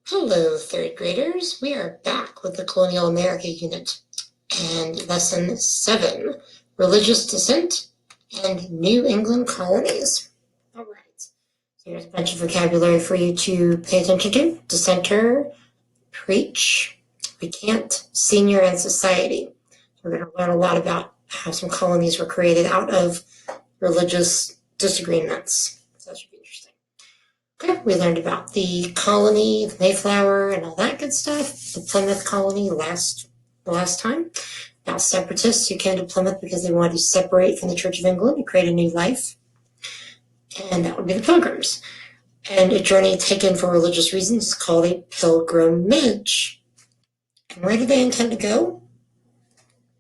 Hello, third graders. We are back with the Colonial America unit and lesson 7, Religious Dissent and New England Colonies. All right. So here's a bunch of vocabulary for you to pay attention to. Dissenter, preach, recant, senior, and society. We're going to learn a lot about how some colonies were created out of religious disagreements. So that should be interesting. Okay, we learned about the colony, the Mayflower, and all that good stuff. The Plymouth Colony last time. About separatists who came to Plymouth because they wanted to separate from the Church of England and create a new life. And that would be the Pilgrims. And a journey taken for religious reasons is called a pilgrimage. And where did they intend to go?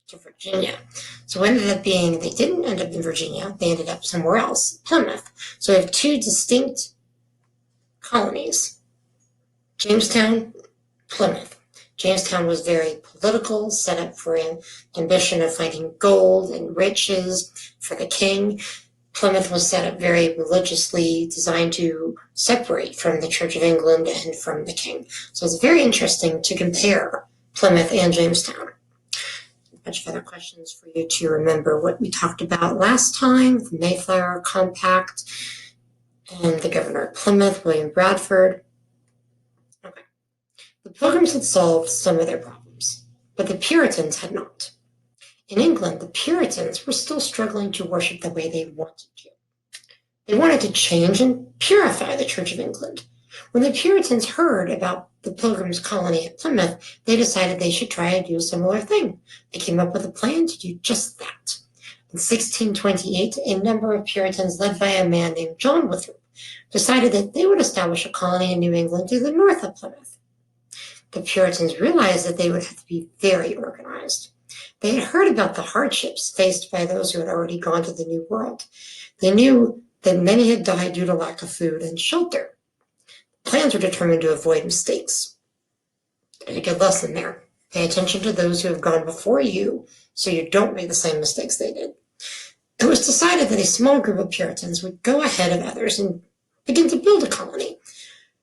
To Virginia. So what ended up being, they didn't end up in Virginia. They ended up somewhere else, Plymouth. So we have two distinct colonies, Jamestown, Plymouth. Jamestown was very political, set up for an ambition of finding gold and riches for the king. Plymouth was set up very religiously, designed to separate from the Church of England and from the king. So it's very interesting to compare Plymouth and Jamestown. A bunch of other questions for you to remember what we talked about last time, the Mayflower Compact, and the governor of Plymouth, William Bradford. Okay. The Pilgrims had solved some of their problems, but the Puritans had not. In England, the Puritans were still struggling to worship the way they wanted to. They wanted to change and purify the Church of England. When the Puritans heard about the Pilgrims' colony at Plymouth, they decided they should try to do a similar thing. They came up with a plan to do just that. In 1628, a number of Puritans, led by a man named John Winthrop, decided that they would establish a colony in New England to the north of Plymouth. The Puritans realized that they would have to be very organized. They had heard about the hardships faced by those who had already gone to the New World. They knew that many had died due to lack of food and shelter. Plans were determined to avoid mistakes. A good lesson there. Pay attention to those who have gone before you so you don't make the same mistakes they did. It was decided that a small group of Puritans would go ahead of others and begin to build a colony.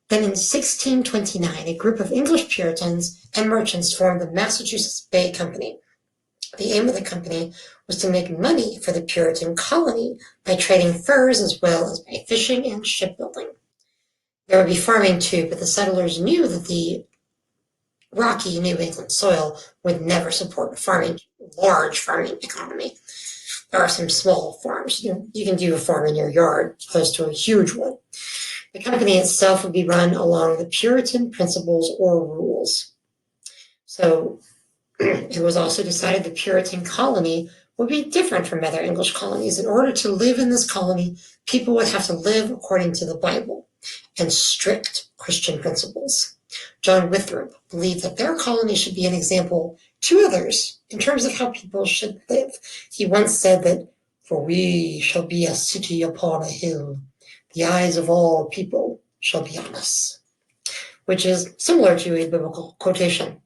Then in 1629, a group of English Puritans and merchants formed the Massachusetts Bay Company. The aim of the company was to make money for the Puritan colony by trading furs as well as by fishing and shipbuilding. There would be farming too, but the settlers knew that the rocky New England soil would never support a large farming economy. There are some small farms. You can do a farm in your yard as opposed to a huge one. The company itself would be run along the Puritan principles or rules. So it was also decided the Puritan colony would be different from other English colonies. In order to live in this colony, people would have to live according to the Bible and strict Christian principles. John Winthrop believed that their colony should be an example to others in terms of how people should live. He once said that, "For we shall be a city upon a hill. The eyes of all people shall be on us," which is similar to a biblical quotation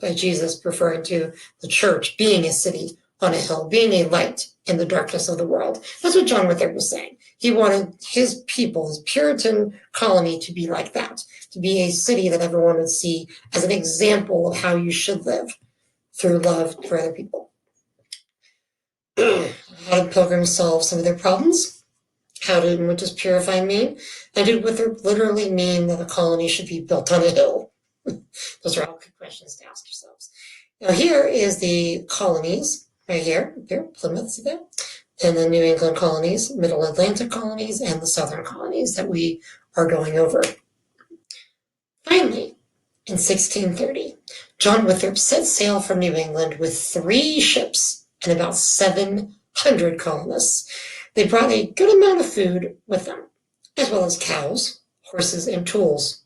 by Jesus referring to the church being a city on a hill, being a light in the darkness of the world. That's what John Winthrop was saying. He wanted his people, his Puritan colony, to be like that, to be a city that everyone would see as an example of how you should live through love for other people. How did Pilgrims solve some of their problems? What does purify mean? And did Winthrop literally mean that a colony should be built on a hill? Those are all good questions to ask yourselves. Now here is the colonies, right here, Plymouth, see that? And the New England colonies, Middle Atlantic colonies, and the Southern colonies that we are going over. Finally, in 1630, John Winthrop set sail from New England with 3 ships and about 700 colonists. They brought a good amount of food with them, as well as cows, horses, and tools.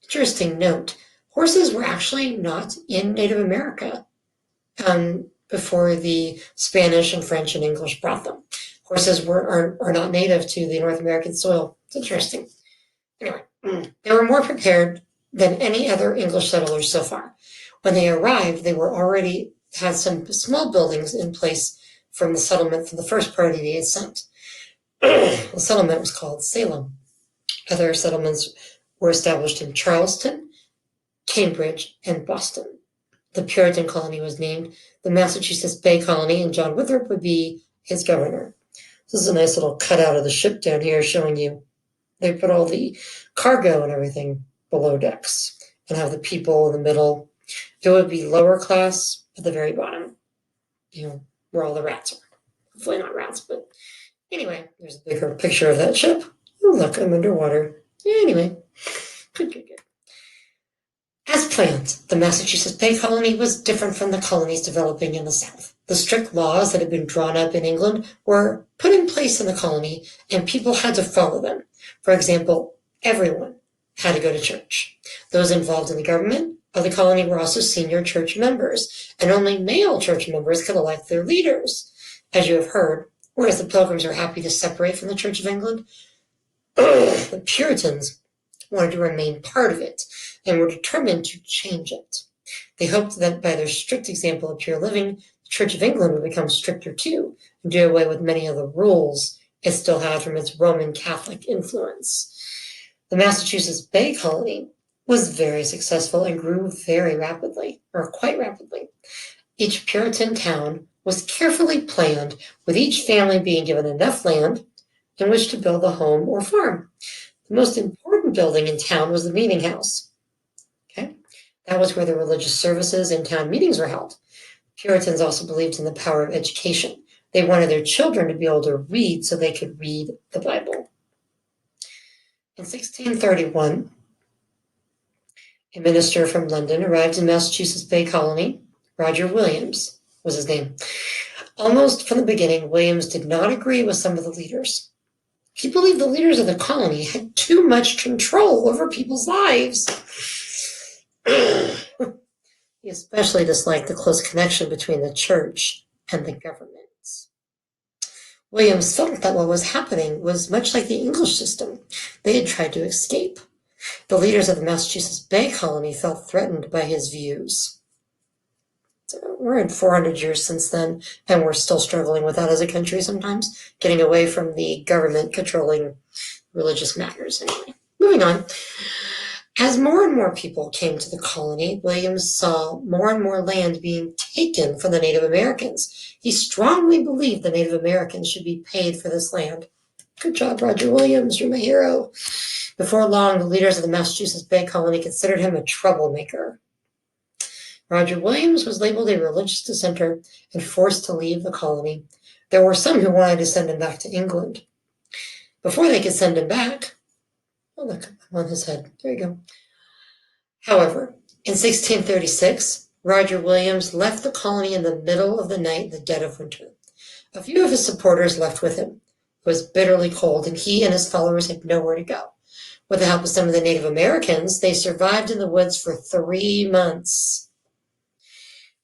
Interesting note, horses were actually not in Native America before the Spanish and French and English brought them. Horses are not native to the North American soil. It's interesting. Anyway, they were more prepared than any other English settlers so far. When they arrived, they were already had some small buildings in place from the settlement from the first party they had sent. The settlement was called Salem. Other settlements were established in Charleston, Cambridge, and Boston. The Puritan Colony was named the Massachusetts Bay Colony, and John Winthrop would be its governor. This is a nice little cutout of the ship down here showing you they put all the cargo and everything below decks and have the people in the middle. It would be lower class at the very bottom, where all the rats are. Hopefully not rats, but anyway, there's a bigger picture of that ship. Oh, look, I'm underwater. Anyway, good. As planned, the Massachusetts Bay Colony was different from the colonies developing in the South. The strict laws that had been drawn up in England were put in place in the colony, and people had to follow them. For example, everyone had to go to church. Those involved in the government of the colony were also senior church members, and only male church members could elect their leaders. As you have heard, whereas the Pilgrims were happy to separate from the Church of England, the Puritans wanted to remain part of it and were determined to change it. They hoped that by their strict example of pure living, the Church of England would become stricter too and do away with many of the rules it still had from its Roman Catholic influence. The Massachusetts Bay Colony was very successful and grew very rapidly, or quite rapidly. Each Puritan town was carefully planned, with each family being given enough land in which to build a home or farm. The most important building in town was the meeting house. Okay? That was where the religious services and town meetings were held. Puritans also believed in the power of education. They wanted their children to be able to read so they could read the Bible. In 1631, a minister from London arrived in Massachusetts Bay Colony. Roger Williams was his name. Almost from the beginning, Williams did not agree with some of the leaders. He believed the leaders of the colony had too much control over people's lives. He especially disliked the close connection between the church and the government. Williams felt that what was happening was much like the English system. They had tried to escape. The leaders of the Massachusetts Bay Colony felt threatened by his views. So we're in 400 years since then, and we're still struggling with that as a country sometimes, getting away from the government controlling religious matters. Anyway, moving on. As more and more people came to the colony, Williams saw more and more land being taken from the Native Americans. He strongly believed the Native Americans should be paid for this land. Good job, Roger Williams, you're my hero. Before long, the leaders of the Massachusetts Bay Colony considered him a troublemaker. Roger Williams was labeled a religious dissenter and forced to leave the colony. There were some who wanted to send him back to England. Before they could send him back, oh look, I'm on his head, there you go. However, in 1636, Roger Williams left the colony in the middle of the night in the dead of winter. A few of his supporters left with him. It was bitterly cold, and he and his followers had nowhere to go. With the help of some of the Native Americans, they survived in the woods for 3 months.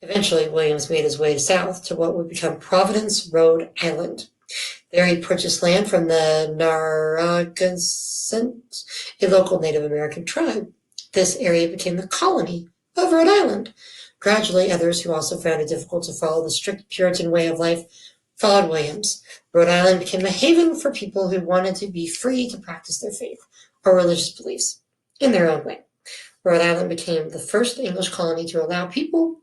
Eventually, Williams made his way south to what would become Providence, Rhode Island. There he purchased land from the Narragansett, a local Native American tribe. This area became the colony of Rhode Island. Gradually, others who also found it difficult to follow the strict Puritan way of life followed Williams. Rhode Island became a haven for people who wanted to be free to practice their faith or religious beliefs in their own way. Rhode Island became the first English colony to allow people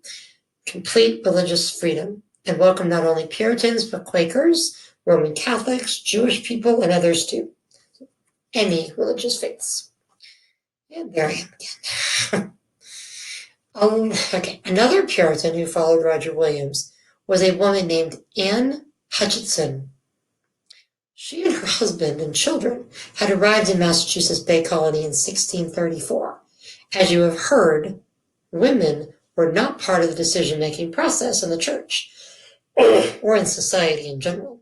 complete religious freedom and welcomed not only Puritans but Quakers, Roman Catholics, Jewish people, and others too. Any religious faiths. And there I am again. Okay, another Puritan who followed Roger Williams was a woman named Anne Hutchinson. She and her husband and children had arrived in Massachusetts Bay Colony in 1634. As you have heard, women were not part of the decision-making process in the church or in society in general.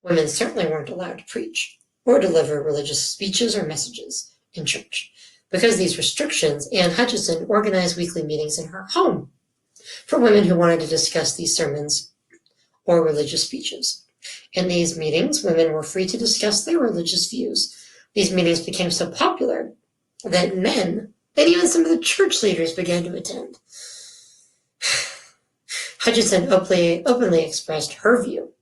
Women certainly weren't allowed to preach or deliver religious speeches or messages in church. Because of these restrictions, Anne Hutchinson organized weekly meetings in her home for women who wanted to discuss these sermons or religious speeches. In these meetings, women were free to discuss their religious views. These meetings became so popular that men, and even some of the church leaders, began to attend. Hutchinson openly expressed her view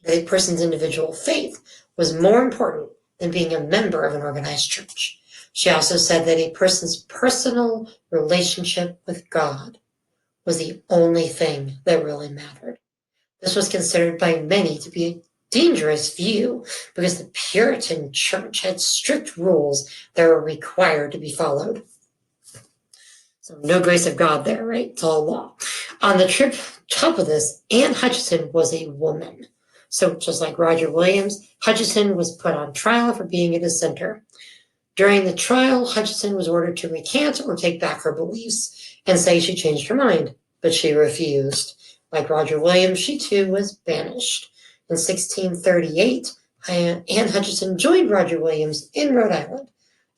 that a person's individual faith was more important than being a member of an organized church. She also said that a person's personal relationship with God was the only thing that really mattered. This was considered by many to be a dangerous view because the Puritan church had strict rules that were required to be followed. So no grace of God there, right? It's all law. On the top of this, Anne Hutchinson was a woman. So just like Roger Williams, Hutchinson was put on trial for being a dissenter. During the trial, Hutchinson was ordered to recant or take back her beliefs and say she changed her mind, but she refused. Like Roger Williams, she too was banished. In 1638, Anne Hutchinson joined Roger Williams in Rhode Island.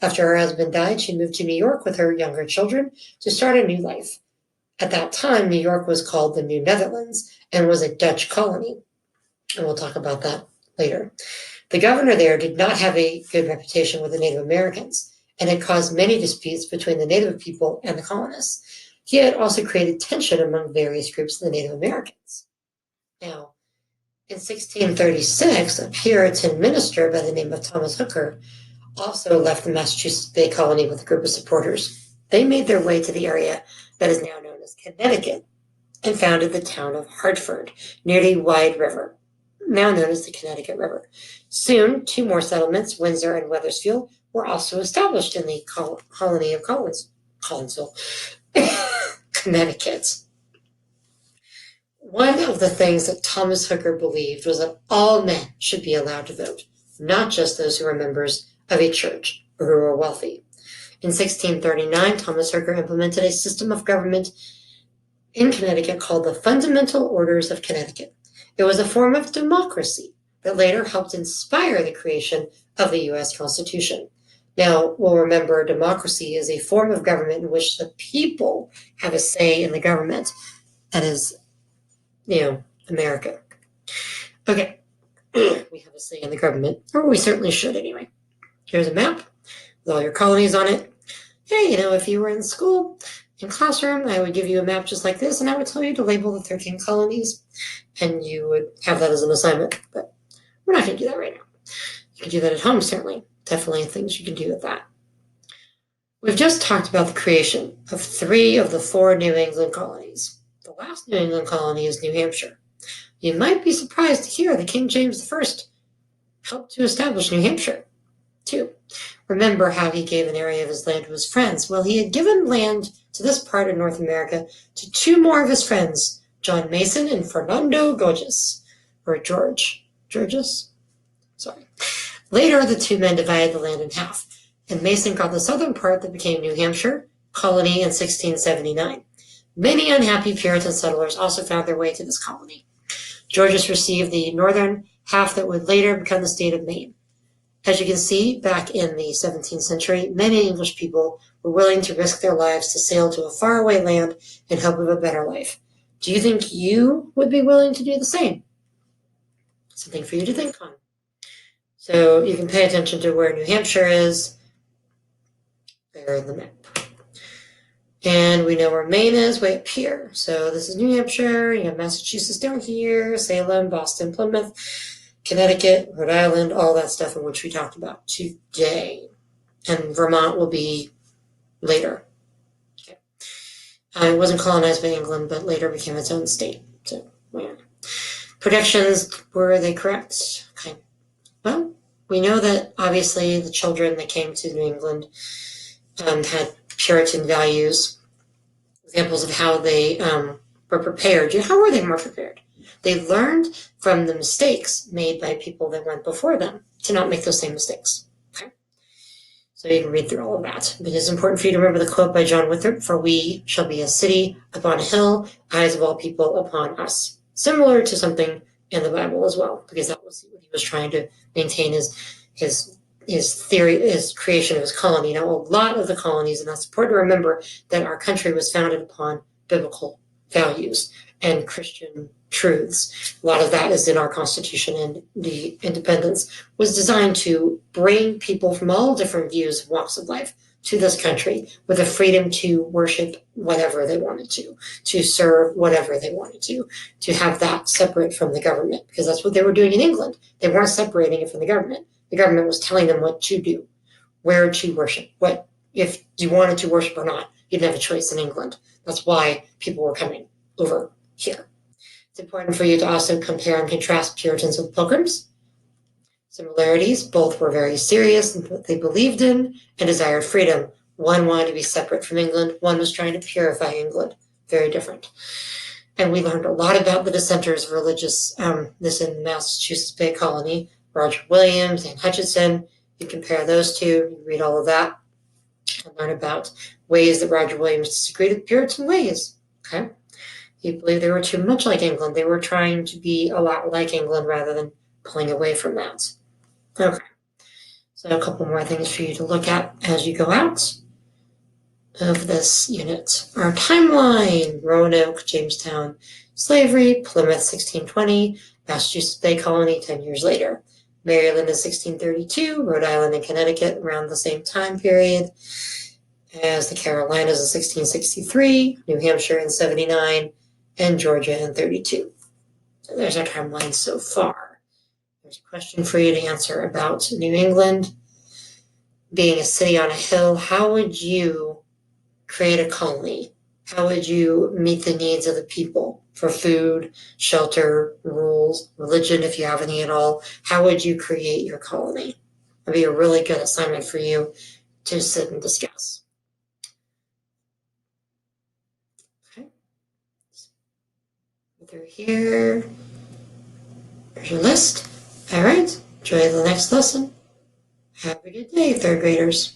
After her husband died, she moved to New York with her younger children to start a new life. At that time, New York was called the New Netherlands and was a Dutch colony. And we'll talk about that later. The governor there did not have a good reputation with the Native Americans and had caused many disputes between the Native people and the colonists. He had also created tension among various groups of the Native Americans. Now, in 1636, a Puritan minister by the name of Thomas Hooker also left the Massachusetts Bay Colony with a group of supporters. They made their way to the area that is now known as Connecticut and founded the town of Hartford near the Wide River, now known as the Connecticut River. Soon, two more settlements, Windsor and Wethersfield, were also established in the colony of Collinsville, Connecticut. One of the things that Thomas Hooker believed was that all men should be allowed to vote, not just those who were members of a church or who were wealthy. In 1639, Thomas Hooker implemented a system of government in Connecticut called the Fundamental Orders of Connecticut. It was a form of democracy that later helped inspire the creation of the U.S. Constitution. Now, we'll remember democracy is a form of government in which the people have a say in the government. That is, America. Okay, we have a say in the government, or we certainly should anyway. Here's a map with all your colonies on it. Hey, if you were in school, in classroom, I would give you a map just like this, and I would tell you to label the 13 colonies, and you would have that as an assignment, but we're not going to do that right now. You can do that at home, certainly. Definitely things you can do with that. We've just talked about the creation of 3 of the 4 New England colonies. The last New England colony is New Hampshire. You might be surprised to hear that King James I helped to establish New Hampshire, too. Remember how he gave an area of his land to his friends? Well, he had given land to this part of North America to 2 more of his friends, John Mason and Fernando Gorges, or Georges? Sorry. Later, the 2 men divided the land in half, and Mason got the southern part that became New Hampshire colony in 1679. Many unhappy Puritan settlers also found their way to this colony. Georges received the northern half that would later become the state of Maine. As you can see, back in the 17th century, many English people were willing to risk their lives to sail to a faraway land in hope of a better life. Do you think you would be willing to do the same? Something for you to think on. So you can pay attention to where New Hampshire is. There in the map. And we know where Maine is, way up here. So this is New Hampshire, you have Massachusetts down here, Salem, Boston, Plymouth, Connecticut, Rhode Island, all that stuff in which we talked about today. And Vermont will be later. Okay. It wasn't colonized by England, but later became its own state. So, yeah. Predictions, were they correct? Okay. Well, we know that obviously the children that came to New England had Puritan values, examples of how they were prepared. How were they more prepared? They learned from the mistakes made by people that went before them to not make those same mistakes. Okay? So you can read through all of that. But it's important for you to remember the quote by John Winthrop, "For we shall be a city upon a hill, eyes of all people upon us." Similar to something in the Bible as well, because that was what he was trying to maintain his theory, his creation of his colony. Now, a lot of the colonies, and that's important to remember, that our country was founded upon biblical values and Christian truths. A lot of that is in our Constitution, and the independence was designed to bring people from all different views and walks of life to this country with the freedom to worship whatever they wanted to serve whatever they wanted to have that separate from the government, because that's what they were doing in England. They weren't separating it from the government. The government was telling them what to do. where to worship, what if you wanted to worship or not. You didn't have a choice in England. That's why people were coming over here. It's important for you to also compare and contrast Puritans with Pilgrims. Similarities, both were very serious in what they believed in and desired freedom. One wanted to be separate from England, one was trying to purify England. Very different. And we learned a lot about the dissenters, religious, this in Massachusetts Bay Colony, Roger Williams and Hutchinson. You compare those two, you read all of that, and learn about ways that Roger Williams disagreed with Puritan ways. Okay? He believed they were too much like England. They were trying to be a lot like England rather than pulling away from that. Okay. So a couple more things for you to look at as you go out of this unit. Our timeline: Roanoke, Jamestown, slavery, Plymouth 1620, Massachusetts Bay Colony 10 years later. Maryland in 1632, Rhode Island and Connecticut around the same time period as the Carolinas in 1663, New Hampshire in 79, and Georgia in 32. So there's our timeline so far. There's a question for you to answer about New England. Being a city on a hill, how would you create a colony? How would you meet the needs of the people for food, shelter, rules, religion, if you have any at all? How would you create your colony? That'd be a really good assignment for you to sit and discuss. Okay. Through here. There's your list. All right. Enjoy the next lesson. Have a good day, third graders.